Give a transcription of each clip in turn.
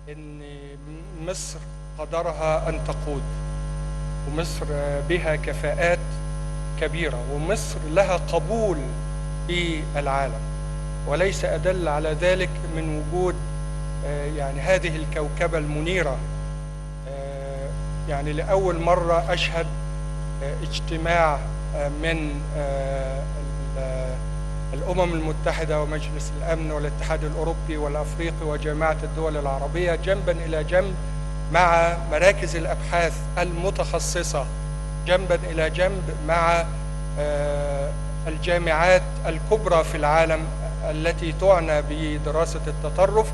إن مصر قدرها أن تقود، ومصر بها كفاءات كبيرة، ومصر لها قبول في العالم، وليس أدل على ذلك من وجود يعني هذه الكوكبة المنيرة. يعني لأول مرة أشهد اجتماع من الأمم المتحدة ومجلس الأمن والاتحاد الأوروبي والأفريقي وجامعة الدول العربية جنبا إلى جنب مع مراكز الأبحاث المتخصصة، جنبا إلى جنب مع الجامعات الكبرى في العالم التي تعنى بدراسة التطرف،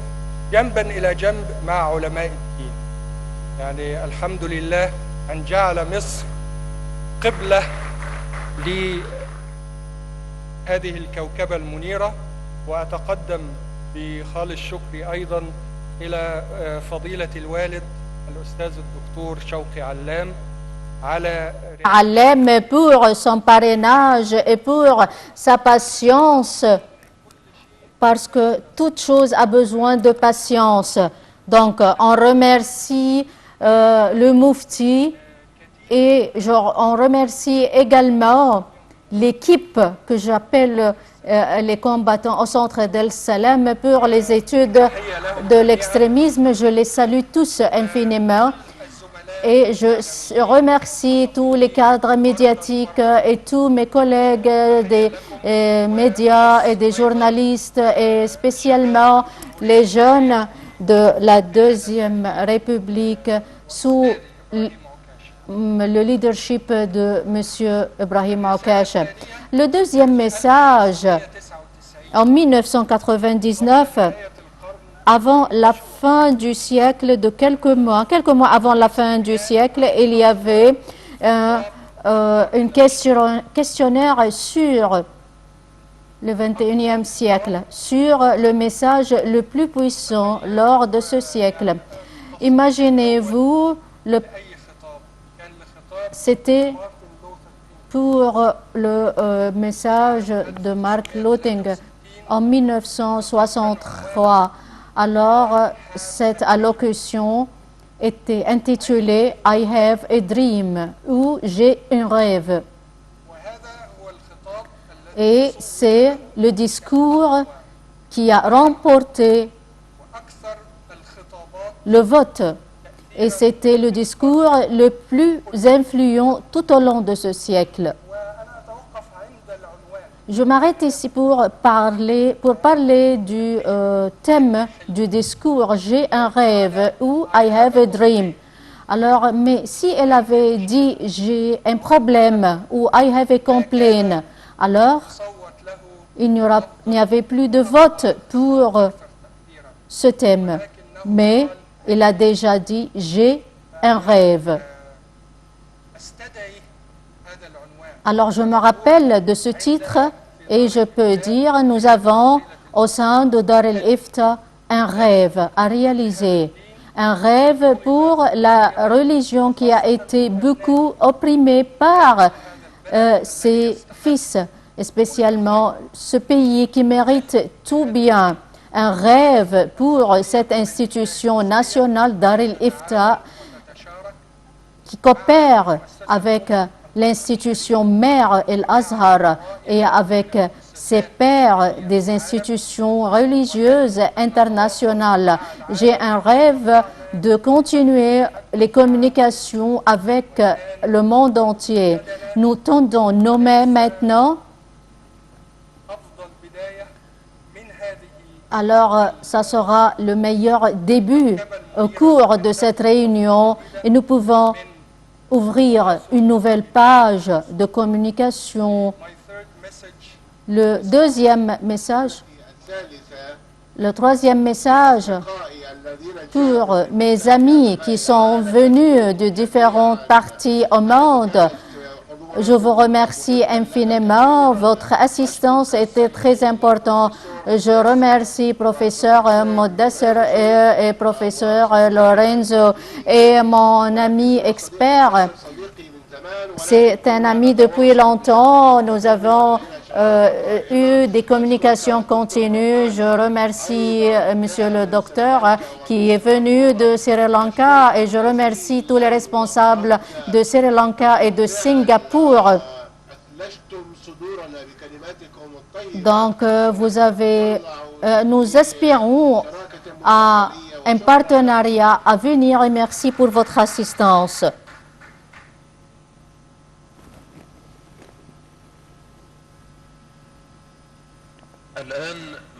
جنبا إلى جنب مع علماء الدين. يعني الحمد لله أن جعل مصر قبلة لهذه الكوكبة المنيرة. وأتقدم بخالص شكري أيضا إلى فضيلة الوالد الأستاذ الدكتور شوقي علام pour son parrainage et pour sa patience, parce que toute chose a besoin de patience. Donc, on remercie le Mufti et on remercie également l'équipe que j'appelle les combattants au centre d'El Salam pour les études de l'extrémisme. Je les salue tous infiniment. Et je remercie tous les cadres médiatiques et tous mes collègues des médias et des journalistes, et spécialement les jeunes de la Deuxième République sous le leadership de M. Ibrahim Aukash. Le deuxième message, en 1999, avant la fin du siècle, quelques mois avant la fin du siècle, il y avait un questionnaire sur le 21e siècle, sur le message le plus puissant lors de ce siècle. Imaginez-vous, c'était pour le message de Martin Luther King en 1963. Alors, cette allocution était intitulée « I have a dream » ou « J'ai un rêve ». Et c'est le discours qui a remporté le vote. Et c'était le discours le plus influent tout au long de ce siècle. Je m'arrête ici pour parler du thème du discours « J'ai un rêve » ou « I have a dream ». Alors, mais si elle avait dit « J'ai un problème » ou « I have a complaint », alors il n'y avait plus de vote pour ce thème. Mais il a déjà dit « J'ai un rêve ». Alors, je me rappelle de ce titre et je peux dire, nous avons au sein de Dar el-Ifta un rêve à réaliser. Un rêve pour la religion qui a été beaucoup opprimée par ses fils, et spécialement ce pays qui mérite tout bien. Un rêve pour cette institution nationale Dar el-Ifta qui coopère avec l'institution mère El-Azhar et avec ses pairs des institutions religieuses internationales. J'ai un rêve de continuer les communications avec le monde entier. Nous tendons nos mains maintenant. Alors, ça sera le meilleur début au cours de cette réunion et nous pouvons ouvrir une nouvelle page de communication. Le deuxième message, le troisième message pour mes amis qui sont venus de différentes parties au monde. Je vous remercie infiniment. Votre assistance était très importante. Je remercie professeur Modesser et professeur Lorenzo et mon ami expert. C'est un ami depuis longtemps. Nous avons eu des communications continues. Je remercie Monsieur le docteur qui est venu de Sri Lanka et je remercie tous les responsables de Sri Lanka et de Singapour. Donc, nous espérons à un partenariat à venir et merci pour votre assistance.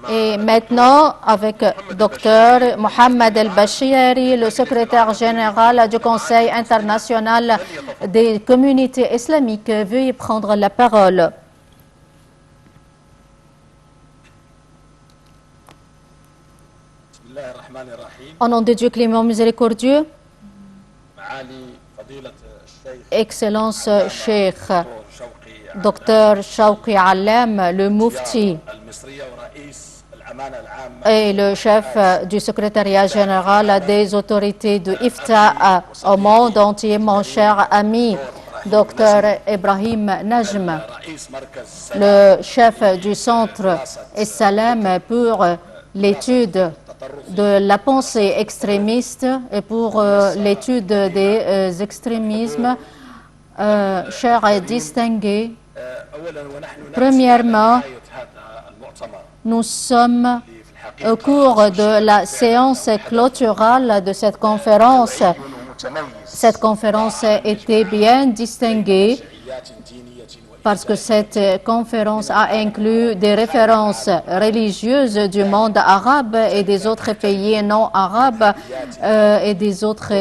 Et maintenant, avec Dr Mohamed El-Bashiri, le secrétaire général du Conseil international des communautés islamiques, veuillez prendre la parole. Au nom de Dieu clément miséricordieux, Excellence Cheikh Dr Shawqi Allam, le Mufti et le chef du secrétariat général des autorités de IFTA au monde entier, mon cher ami Dr Ibrahim Najm, le chef du centre Salam pour l'étude de la pensée extrémiste et pour l'étude des extrémismes, chers et distingués. Premièrement, nous sommes au cours de la séance clôturale de cette conférence. Cette conférence était bien distinguée parce que cette conférence a inclus des références religieuses du monde arabe et des autres pays non arabes et des autres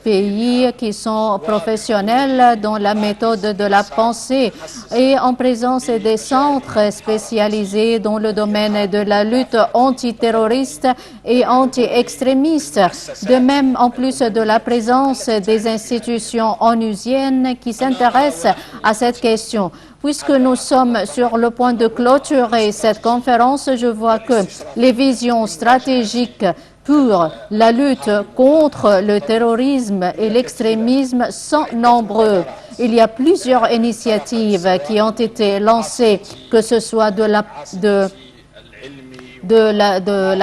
pays qui sont professionnels dans la méthode de la pensée et en présence des centres spécialisés dans le domaine de la lutte antiterroriste et anti-extrémiste. De même, en plus de la présence des institutions onusiennes qui s'intéressent à cette question. Puisque nous sommes sur le point de clôturer cette conférence, je vois que les visions stratégiques pour la lutte contre le terrorisme et l'extrémisme sont nombreuses. Il y a plusieurs initiatives qui ont été lancées, que ce soit de la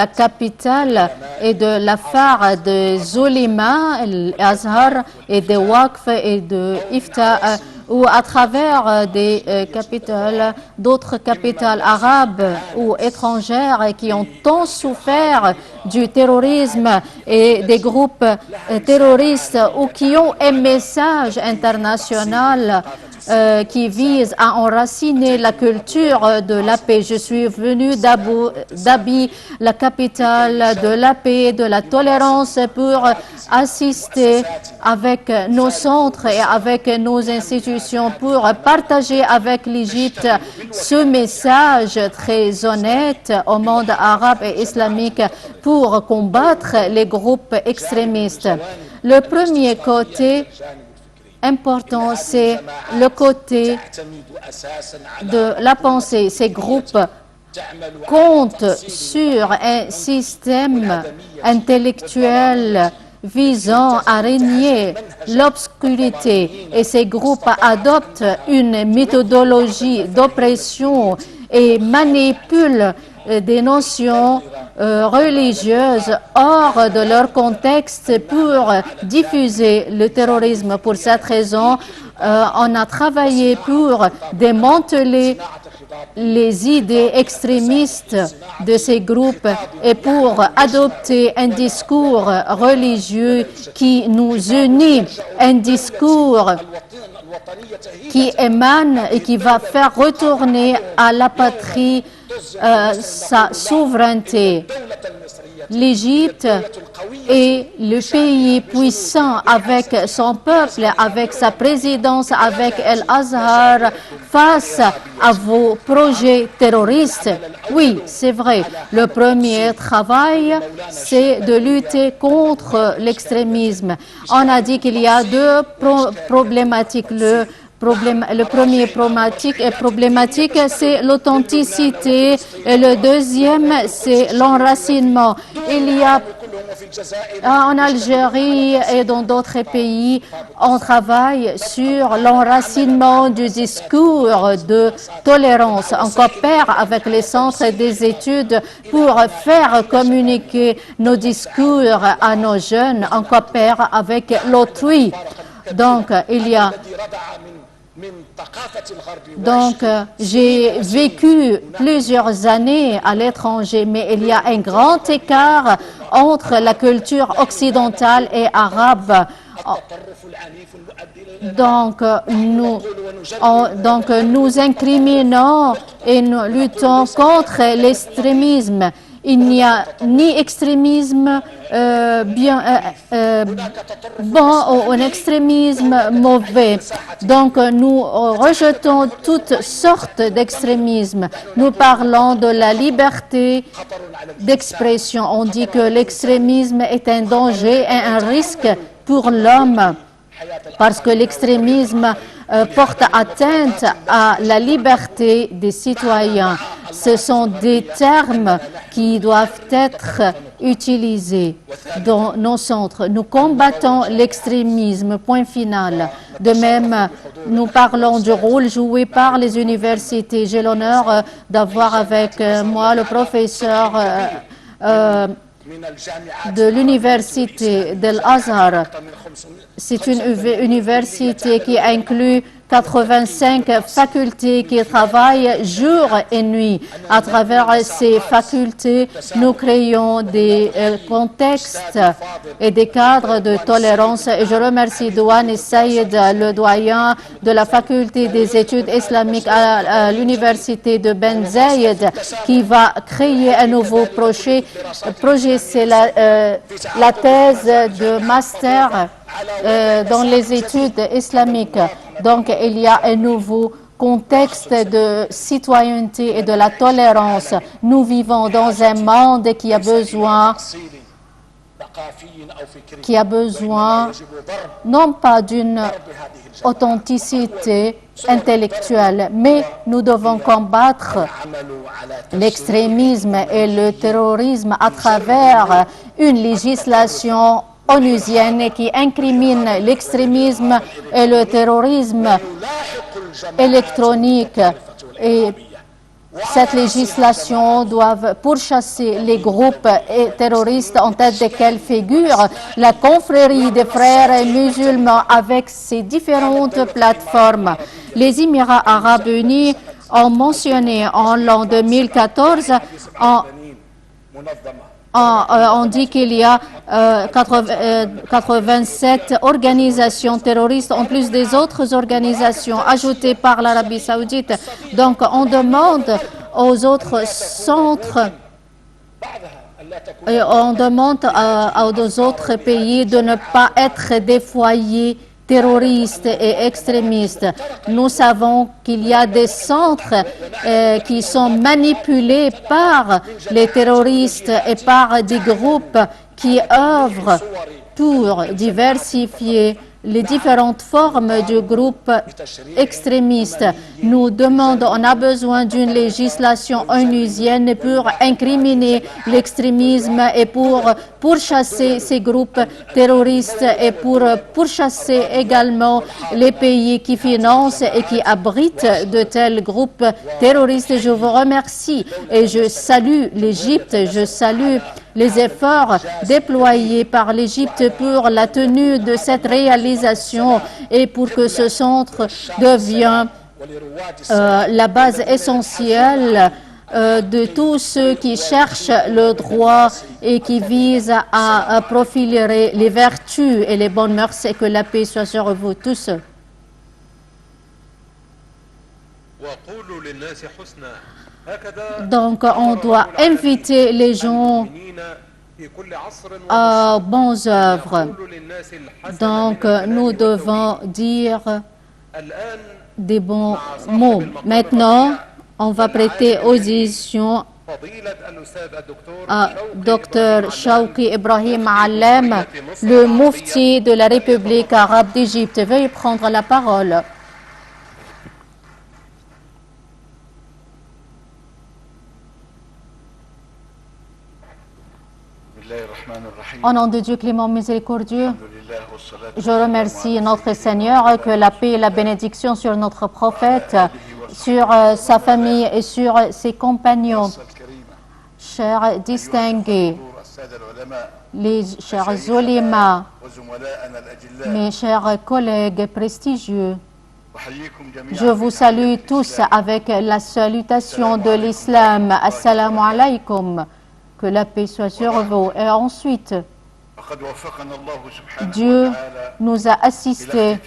capitale et de la phare de Zulima, l'Azhar et de Waqf et de Ifta, ou à travers des capitales, d'autres capitales arabes ou étrangères qui ont tant souffert du terrorisme et des groupes terroristes ou qui ont un message international qui vise à enraciner la culture de la paix. Je suis venu d'Abu Dhabi, la capitale de la paix et de la tolérance, pour assister avec nos centres et avec nos institutions pour partager avec l'Égypte ce message très honnête au monde arabe et islamique pour combattre les groupes extrémistes. Le premier côté important, c'est le côté de la pensée. Ces groupes comptent sur un système intellectuel visant à régner l'obscurité et ces groupes adoptent une méthodologie d'oppression et manipulent des notions religieuses hors de leur contexte pour diffuser le terrorisme. Pour cette raison, on a travaillé pour démanteler les idées extrémistes de ces groupes et pour adopter un discours religieux qui nous unit, un discours qui émane et qui va faire retourner à la patrie sa souveraineté. L'Égypte est le pays puissant avec son peuple, avec sa présidence, avec El-Azhar, face à vos projets terroristes. Oui, c'est vrai. Le premier travail, c'est de lutter contre l'extrémisme. On a dit qu'il y a deux problématiques. Le premier problématique, c'est l'authenticité et le deuxième, c'est l'enracinement. Il y a En Algérie et dans d'autres pays, on travaille sur l'enracinement du discours de tolérance. On coopère avec les centres des études pour faire communiquer nos discours à nos jeunes. On coopère avec l'autrui. Donc, j'ai vécu plusieurs années à l'étranger, mais il y a un grand écart entre la culture occidentale et arabe. Donc, nous incriminons et nous luttons contre l'extrémisme. Il n'y a ni extrémisme bon ou un extrémisme mauvais. Donc, nous rejetons toutes sortes d'extrémisme. Nous parlons de la liberté d'expression. On dit que l'extrémisme est un danger et un risque pour l'homme parce que l'extrémisme porte atteinte à la liberté des citoyens. Ce sont des termes qui doivent être utilisés dans nos centres. Nous combattons l'extrémisme, point final. De même, nous parlons du rôle joué par les universités. J'ai l'honneur d'avoir avec moi le professeur de l'université d'Al-Azhar. C'est une université qui inclut 85 facultés qui travaillent jour et nuit. À travers ces facultés, nous créons des contextes et des cadres de tolérance. Et je remercie Douane Saïd, le doyen de la faculté des études islamiques à l'université de Ben Zayed, qui va créer un nouveau projet. C'est la thèse de master dans les études islamiques. Donc, il y a un nouveau contexte de citoyenneté et de la tolérance. Nous vivons dans un monde qui a besoin non pas d'une authenticité intellectuelle, mais nous devons combattre l'extrémisme et le terrorisme à travers une législation onusienne qui incrimine l'extrémisme et le terrorisme électronique. Et cette législation doit pourchasser les groupes terroristes en tête desquels figure la confrérie des frères musulmans avec ses différentes plateformes. Les Émirats arabes unis ont mentionné en l'an 2014 on dit qu'il y a 87 organisations terroristes en plus des autres organisations ajoutées par l'Arabie saoudite. Donc, on demande aux autres centres et on demande aux autres pays de ne pas être des foyers terroristes et extrémistes. Nous savons qu'il y a des centres qui sont manipulés par les terroristes et par des groupes qui œuvrent pour diversifier les différentes formes du groupe extrémiste. Nous demandons, on a besoin d'une législation onusienne pour incriminer l'extrémisme et pour pourchasser ces groupes terroristes et pour pourchasser également les pays qui financent et qui abritent de tels groupes terroristes. Je vous remercie et je salue l'Égypte, je salue les efforts déployés par l'Égypte pour la tenue de cette réalisation et pour que ce centre devienne la base essentielle de tous ceux qui cherchent le droit et qui visent à profiler les vertus et les bonnes mœurs, et que la paix soit sur vous tous. Donc, on doit inviter les gens à bonnes œuvres. Donc, nous devons dire des bons mots. Maintenant, on va prêter audition à Dr Shawki Ibrahim Allem, le Mufti de la République arabe d'Égypte. Veuillez prendre la parole. Au nom de Dieu clément miséricordieux, je remercie notre Seigneur, que la paix et la bénédiction sur notre prophète, sur sa famille et sur ses compagnons. Chers distingués, les chers ulémas, mes chers collègues prestigieux, je vous salue tous avec la salutation de l'islam. Assalamu alaikum. Que la paix soit sur vous. Et ensuite, Dieu nous a assistés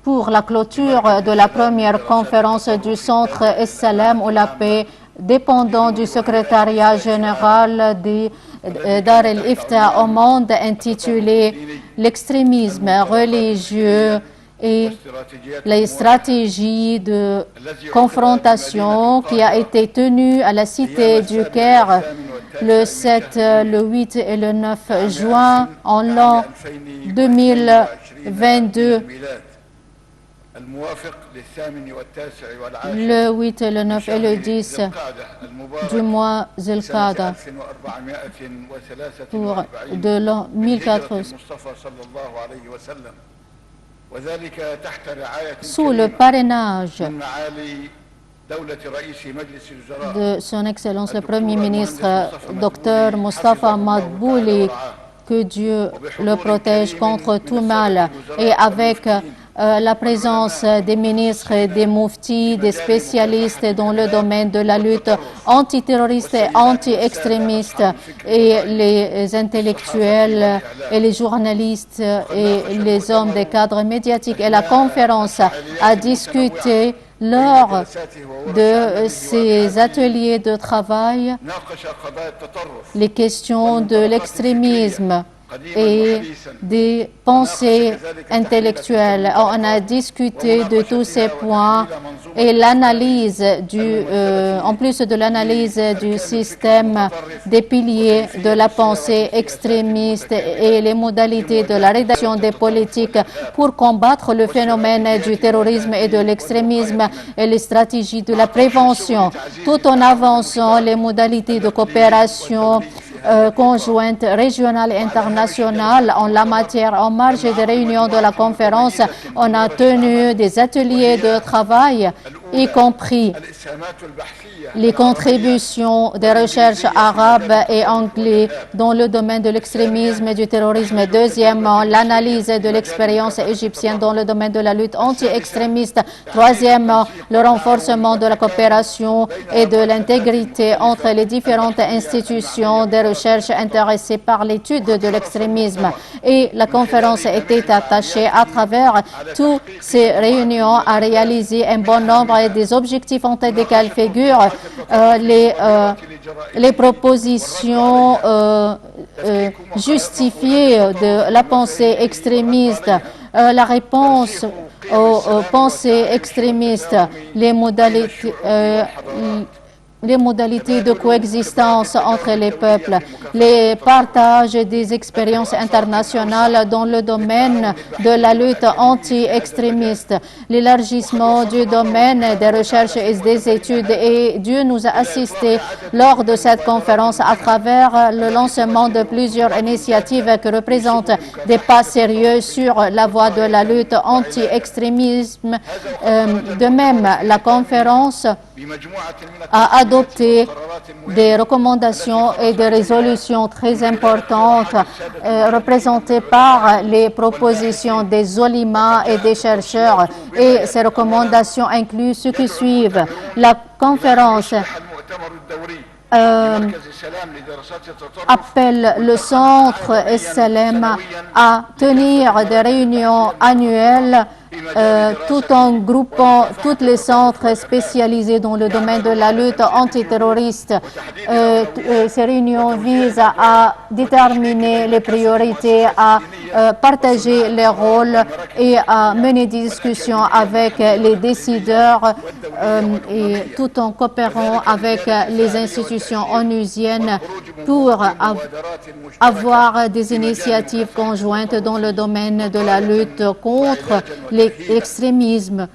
pour la clôture de la première conférence du Centre Es-Salam ou la paix, dépendant du secrétariat général des Dar el-Ifta au monde, intitulée « L'extrémisme religieux et les stratégies de confrontation » qui a été tenue à la cité du Caire le 7, le 8 et le 9 juin en l'an 2022. Le 8, le 9 et le 10 du mois Zilqada pour de l'an 1400. Sous le parrainage de son Excellence le Premier ministre, Dr Mustafa Madbouli, que Dieu le protège contre tout mal, et avec la présence des ministres et des mouftis, des spécialistes dans le domaine de la lutte antiterroriste et anti-extrémiste, et les intellectuels et les journalistes et les hommes des cadres médiatiques. Et la conférence a discuté lors de ces ateliers de travail les questions de l'extrémisme et des pensées intellectuelles. On a discuté de tous ces points et l'analyse en plus de l'analyse du système des piliers de la pensée extrémiste et les modalités de la rédaction des politiques pour combattre le phénomène du terrorisme et de l'extrémisme et les stratégies de la prévention, tout en avançant les modalités de coopération conjointe régionale et internationale en la matière. En marge des réunions de la conférence, on a tenu des ateliers de travail, y compris les contributions des recherches arabes et anglais dans le domaine de l'extrémisme et du terrorisme. Deuxièmement, l'analyse de l'expérience égyptienne dans le domaine de la lutte anti-extrémiste. Troisièmement, le renforcement de la coopération et de l'intégrité entre les différentes institutions de recherche intéressées par l'étude de l'extrémisme. Et la conférence était attachée à travers toutes ces réunions à réaliser un bon nombre des objectifs en tête desquels figurent les propositions justifiées de la pensée extrémiste, la réponse aux pensées extrémistes, les modalités de coexistence entre les peuples, les partages des expériences internationales dans le domaine de la lutte anti-extrémiste, l'élargissement du domaine des recherches et des études. Et Dieu nous a assistés lors de cette conférence à travers le lancement de plusieurs initiatives qui représentent des pas sérieux sur la voie de la lutte anti-extrémisme. De même, la conférence a adopté des recommandations et des résolutions très importantes représentées par les propositions des oulémas et des chercheurs. Et ces recommandations incluent ce qui suivent. La conférence appelle le Centre Es-Salam à tenir des réunions annuelles tout en groupant tous les centres spécialisés dans le domaine de la lutte antiterroriste. Ces réunions visent à déterminer les priorités, à partager les rôles et à mener des discussions avec les décideurs et tout en coopérant avec les institutions onusiennes pour avoir des initiatives conjointes dans le domaine de la lutte contre l'extrémisme.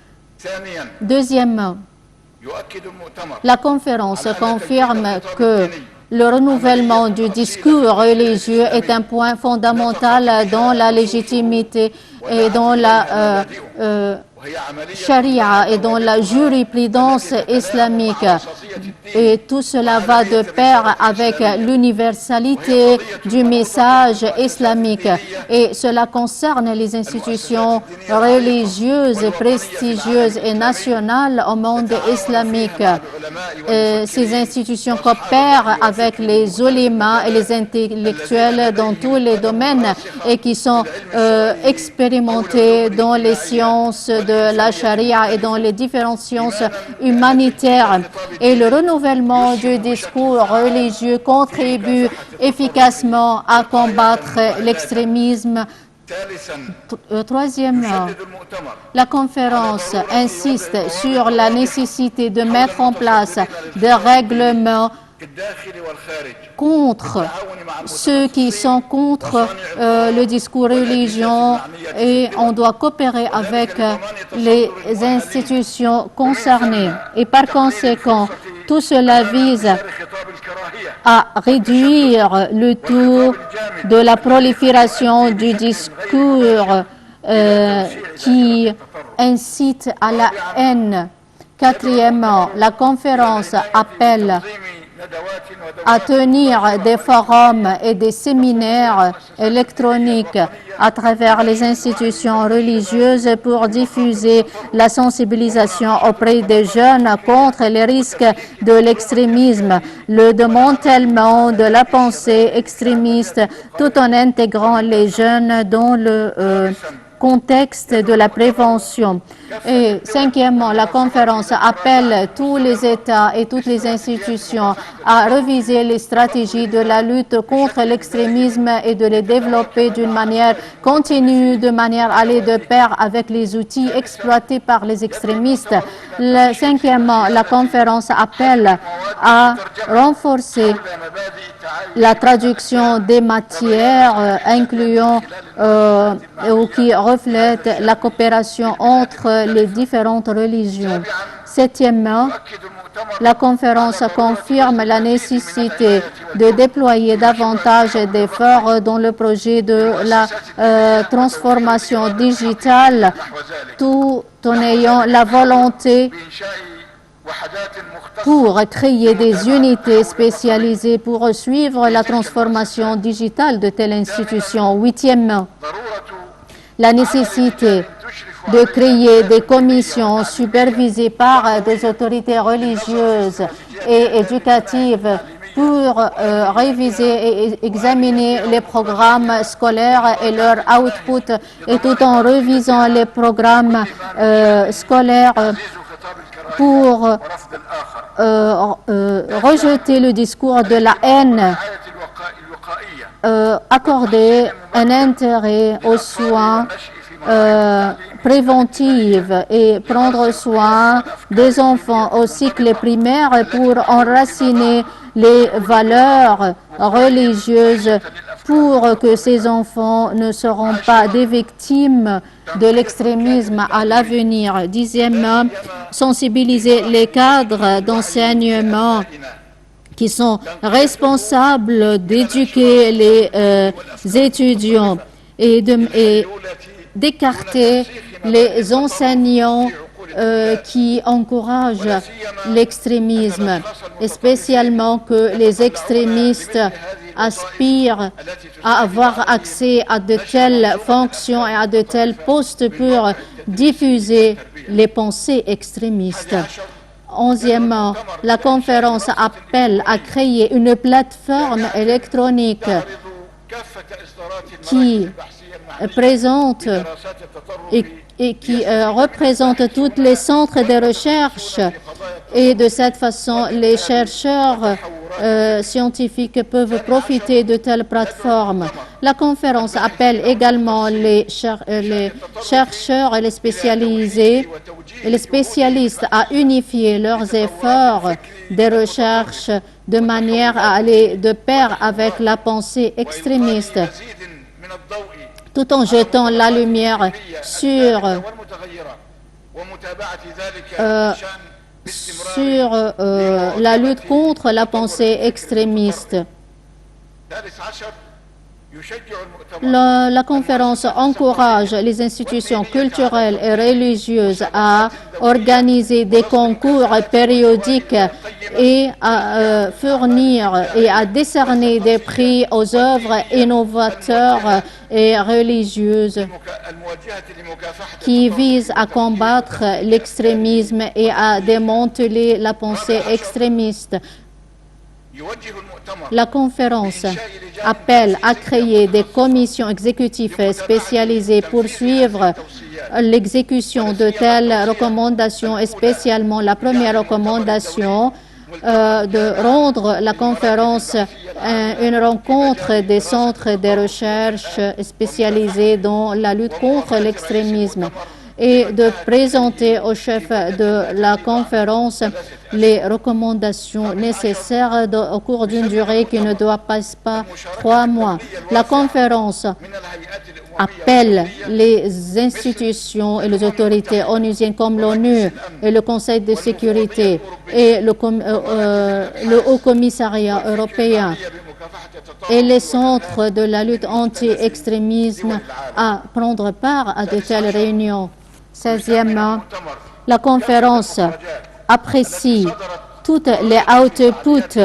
Deuxièmement, la conférence confirme que Le renouvellement du discours religieux est un point fondamental dans la légitimité et dans la charia et dans la jurisprudence islamique. Et tout cela va de pair avec l'universalité du message islamique. Et cela concerne les institutions religieuses, prestigieuses et nationales au monde islamique. Ces institutions coopèrent avec les ulémas et les intellectuels dans tous les domaines et qui sont expérimentés dans les sciences de la charia et dans les différentes sciences humanitaires. Et le renouvellement du discours religieux contribue efficacement à combattre l'extrémisme. Troisièmement, la conférence insiste sur la nécessité de mettre en place des règlements contre ceux qui sont contre le discours religieux et on doit coopérer avec les institutions concernées. Et par conséquent, tout cela vise à réduire le taux de la prolifération du discours qui incite à la haine. Quatrièmement, la conférence appelle à tenir des forums et des séminaires électroniques à travers les institutions religieuses pour diffuser la sensibilisation auprès des jeunes contre les risques de l'extrémisme, le démantèlement de la pensée extrémiste, tout en intégrant les jeunes dans le contexte de la prévention. Et cinquièmement, la conférence appelle tous les États et toutes les institutions à réviser les stratégies de la lutte contre l'extrémisme et de les développer d'une manière continue, de manière à aller de pair avec les outils exploités par les extrémistes. Cinquièmement, la conférence appelle à renforcer la traduction des matières incluant ou qui reflètent la coopération entre les différentes religions. Septièmement, la conférence confirme la nécessité de déployer davantage d'efforts dans le projet de la transformation digitale tout en ayant la volonté pour créer des unités spécialisées pour suivre la transformation digitale de telles institutions. Huitièmement, la nécessité de créer des commissions supervisées par des autorités religieuses et éducatives pour réviser et examiner les programmes scolaires et leur output, et tout en révisant les programmes scolaires pour rejeter le discours de la haine, accorder un intérêt aux soins préventifs et prendre soin des enfants au cycle primaire pour enraciner les valeurs religieuses pour que ces enfants ne seront pas des victimes de l'extrémisme à l'avenir. Dixièmement, sensibiliser les cadres d'enseignement qui sont responsables d'éduquer les étudiants et d'écarter les enseignants qui encouragent l'extrémisme, et spécialement que les extrémistes aspirent à avoir accès à de telles fonctions et à de tels postes pour diffuser les pensées extrémistes. Onzièmement, la conférence appelle à créer une plateforme électronique qui présente et qui représente tous les centres de recherche, et de cette façon les chercheurs scientifiques peuvent profiter de telles plateformes. La conférence appelle également les chercheurs et les spécialistes à unifier leurs efforts de recherche de manière à aller de pair avec la pensée extrémiste, tout en jetant la lumière sur sur la lutte contre la pensée extrémiste. La conférence encourage les institutions culturelles et religieuses à organiser des concours périodiques et à fournir et à décerner des prix aux œuvres innovatrices et religieuses qui visent à combattre l'extrémisme et à démanteler la pensée extrémiste. La conférence appelle à créer des commissions exécutives spécialisées pour suivre l'exécution de telles recommandations, et spécialement la première recommandation de rendre la conférence une rencontre des centres de recherche spécialisés dans la lutte contre l'extrémisme et de présenter au chef de la conférence les recommandations nécessaires au cours d'une durée qui ne doit pas 3 mois. La conférence appelle les institutions et les autorités onusiennes comme l'ONU et le Conseil de sécurité et le Haut Commissariat européen et les centres de la lutte anti-extrémisme à prendre part à de telles réunions. 16e, la conférence apprécie toutes les outputs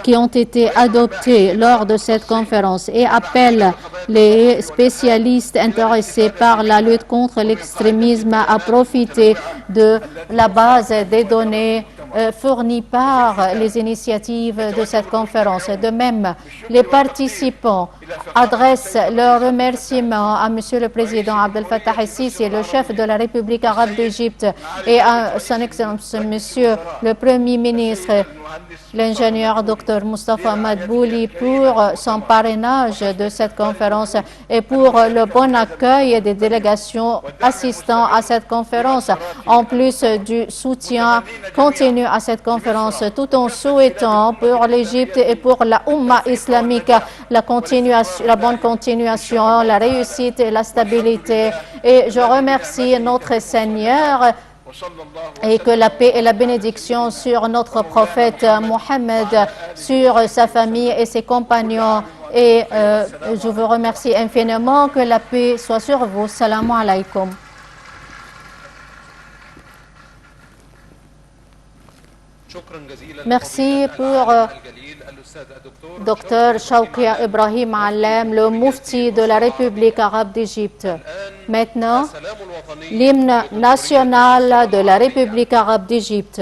qui ont été adoptés lors de cette conférence et appelle les spécialistes intéressés par la lutte contre l'extrémisme à profiter de la base des données fournies par les initiatives de cette conférence. De même, les participants adressent leurs remerciements à M. le Président Abdel Fattah el-Sisi, le chef de la République arabe d'Égypte, et à son Excellence M. le Premier ministre, l'ingénieur Dr Mustafa Madbouli, pour son parrainage de cette conférence et pour le bon accueil des délégations assistant à cette conférence, en plus du soutien continu à cette conférence, tout en souhaitant pour l'Égypte et pour la Oumma islamique la bonne continuation, la réussite et la stabilité. Et je remercie notre Seigneur et que la paix et la bénédiction sur notre prophète Mohammed, sur sa famille et ses compagnons. Et je vous remercie infiniment. Que la paix soit sur vous. Salam alaikum. Merci pour Dr Shawkia Ibrahim Allem, le Mufti de la République arabe d'Égypte. Maintenant, l'hymne national de la République arabe d'Égypte.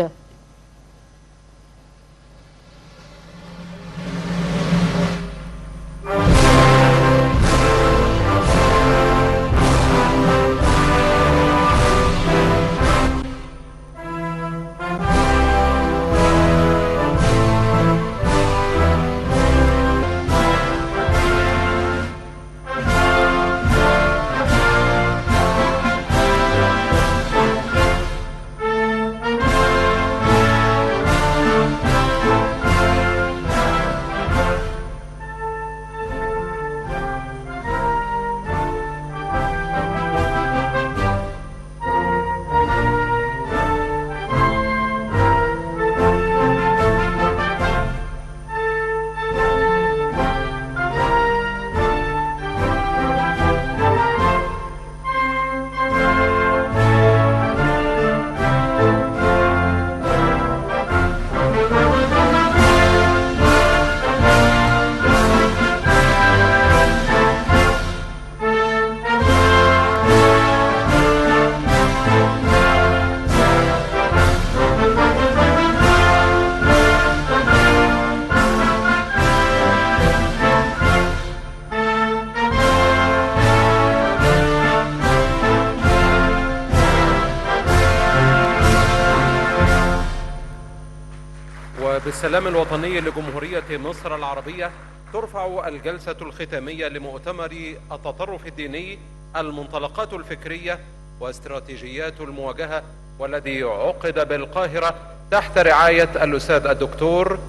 وبالسلام الوطني لجمهورية مصر العربية ترفع الجلسة الختامية لمؤتمر التطرف الديني، المنطلقات الفكرية واستراتيجيات المواجهة، والذي عقد بالقاهرة تحت رعاية الأستاذ الدكتور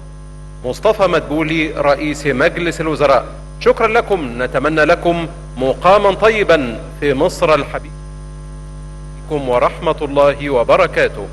مصطفى مدبولي رئيس مجلس الوزراء. شكرا لكم، نتمنى لكم مقاما طيبا في مصر الحبيبة. ورحمة الله وبركاته.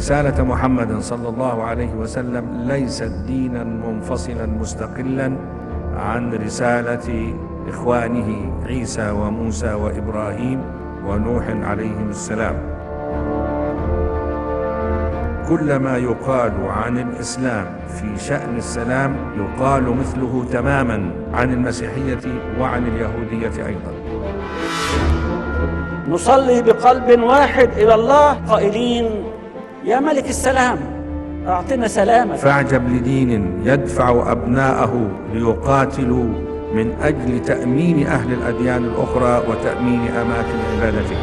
رسالة محمد صلى الله عليه وسلم ليست دينا منفصلا مستقلا عن رسالة إخوانه عيسى وموسى وإبراهيم ونوح عليهم السلام. كل ما يقال عن الإسلام في شأن السلام يقال مثله تماما عن المسيحية وعن اليهودية أيضا. نصلي بقلب واحد إلى الله قائلين: يا ملك السلام أعطنا سلامك. فاعجب لدين يدفع أبناءه ليقاتلوا من أجل تأمين أهل الأديان الأخرى وتأمين أماكن عبادتهم.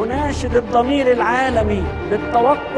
أناشد الضمير العالمي بالتوقف